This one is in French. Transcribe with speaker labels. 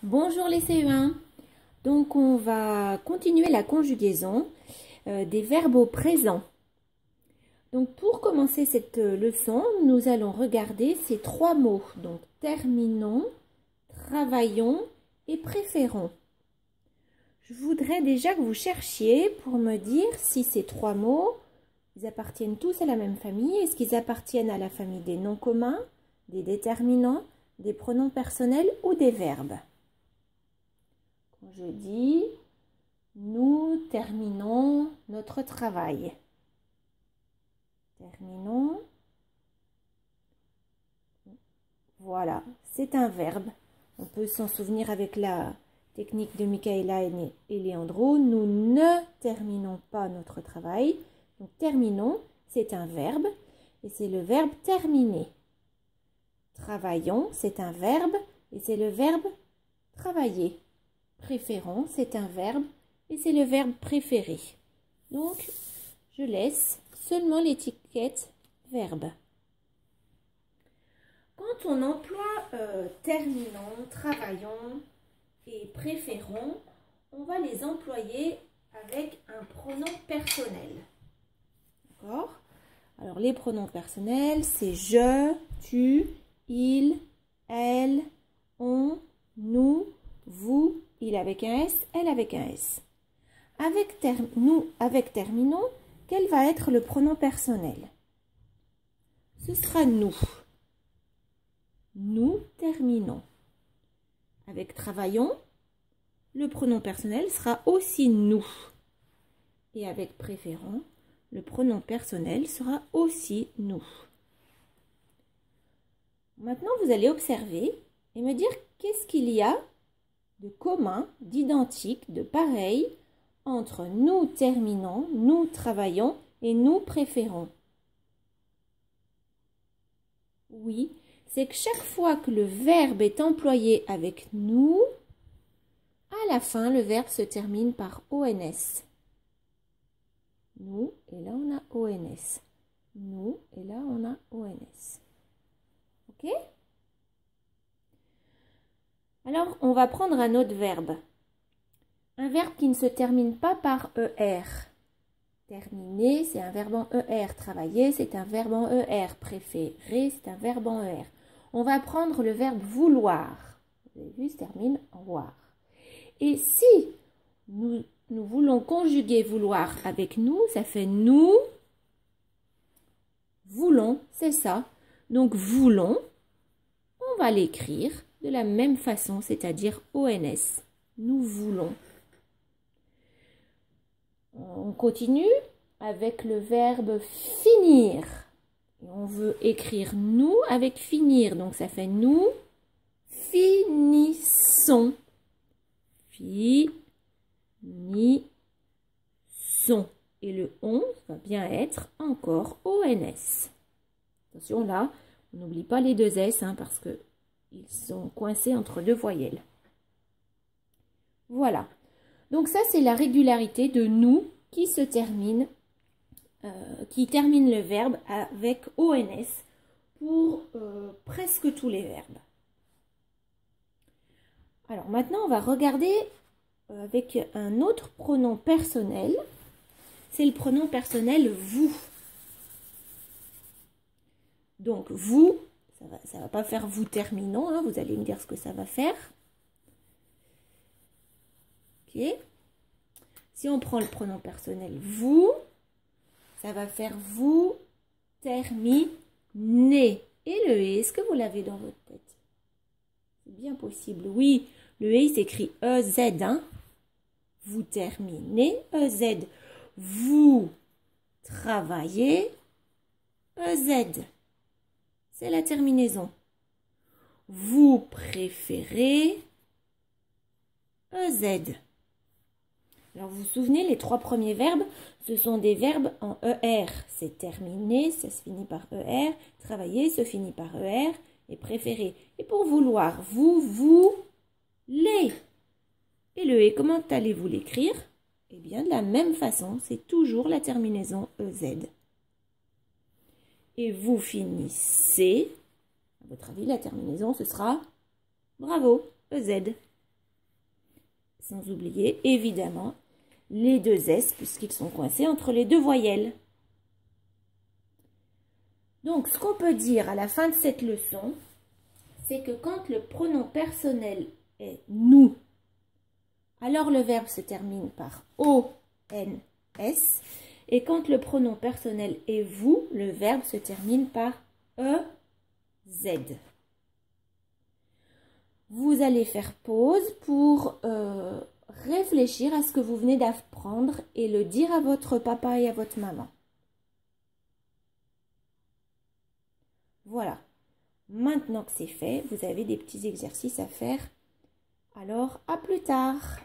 Speaker 1: Bonjour les CE1. Donc on va continuer la conjugaison des verbes au présent. Donc pour commencer cette leçon, nous allons regarder ces trois mots. Donc terminons, travaillons et préférons. Je voudrais déjà que vous cherchiez pour me dire si ces trois mots, ils appartiennent tous à la même famille. Est-ce qu'ils appartiennent à la famille des noms communs, des déterminants, des pronoms personnels ou des verbes? Quand je dis « nous terminons notre travail ». Terminons. Voilà, c'est un verbe. On peut s'en souvenir avec la technique de Michaela et Leandro. Nous ne terminons pas notre travail. Donc, terminons, c'est un verbe et c'est le verbe terminer. Travaillons, c'est un verbe et c'est le verbe travailler. Préférons, c'est un verbe et c'est le verbe préférer. Donc, je laisse seulement l'étiquette verbe. Quand on emploie terminons, travaillons et préférons, on va les employer avec un pronom personnel. D'accord? Alors, les pronoms personnels, c'est je, tu, il, elle, on, nous, vous, il avec un S, elle avec un S. Avec nous, avec terminons, quel va être le pronom personnel? Ce sera nous. Nous terminons. Avec travaillons, le pronom personnel sera aussi nous. Et avec préférons, le pronom personnel sera aussi nous. Maintenant, vous allez observer et me dire qu'est-ce qu'il y a de commun, d'identique, de pareil entre nous terminons, nous travaillons et nous préférons. Oui, c'est que chaque fois que le verbe est employé avec nous, à la fin, le verbe se termine par ONS. Nous, et là on a ONS. Nous, et là on a ONS. Ok? Alors, on va prendre un autre verbe. Un verbe qui ne se termine pas par ER. Terminer, c'est un verbe en ER. Travailler, c'est un verbe en ER. Préférer, c'est un verbe en ER. On va prendre le verbe vouloir. Vous avez vu, il se termine en voir. Et si nous voulons conjuguer vouloir avec nous, ça fait nous voulons, c'est ça. Donc voulons, on va l'écrire de la même façon, c'est-à-dire ONS. Nous voulons. On continue avec le verbe finir. Et on veut écrire nous avec finir. Donc ça fait nous finissons. Finissons. Et le on va bien être encore ONS. Attention là, on n'oublie pas les deux S parce que ils sont coincés entre deux voyelles. Voilà. Donc ça, c'est la régularité de nous qui se termine, qui termine le verbe avec ONS pour presque tous les verbes. Alors maintenant, on va regarder avec un autre pronom personnel. C'est le pronom personnel vous. Donc vous, ça va pas faire vous terminons, hein, vous allez me dire ce que ça va faire. Ok. Si on prend le pronom personnel vous, ça va faire vous terminez. Et le et, est-ce que vous l'avez dans votre tête? C'est bien possible. Oui, le et s'écrit EZ. Hein? Vous terminez EZ. Vous travaillez EZ. C'est la terminaison. Vous préférez EZ. Alors, vous vous souvenez, les trois premiers verbes, ce sont des verbes en ER. C'est terminer, ça se finit par ER. Travailler se finit par ER. Et préférer. Et pour vouloir, vous voulez. Et le et, comment allez-vous l'écrire? Eh bien, de la même façon, c'est toujours la terminaison EZ. Et vous finissez. À votre avis, la terminaison, ce sera bravo, EZ. Sans oublier, évidemment, les deux S, puisqu'ils sont coincés entre les deux voyelles. Donc, ce qu'on peut dire à la fin de cette leçon, c'est que quand le pronom personnel est « nous », alors le verbe se termine par O-N-S. Et quand le pronom personnel est « vous », le verbe se termine par E-Z. Vous allez faire pause pour réfléchir à ce que vous venez d'apprendre et le dire à votre papa et à votre maman. Voilà. Maintenant que c'est fait, vous avez des petits exercices à faire. Alors, à plus tard!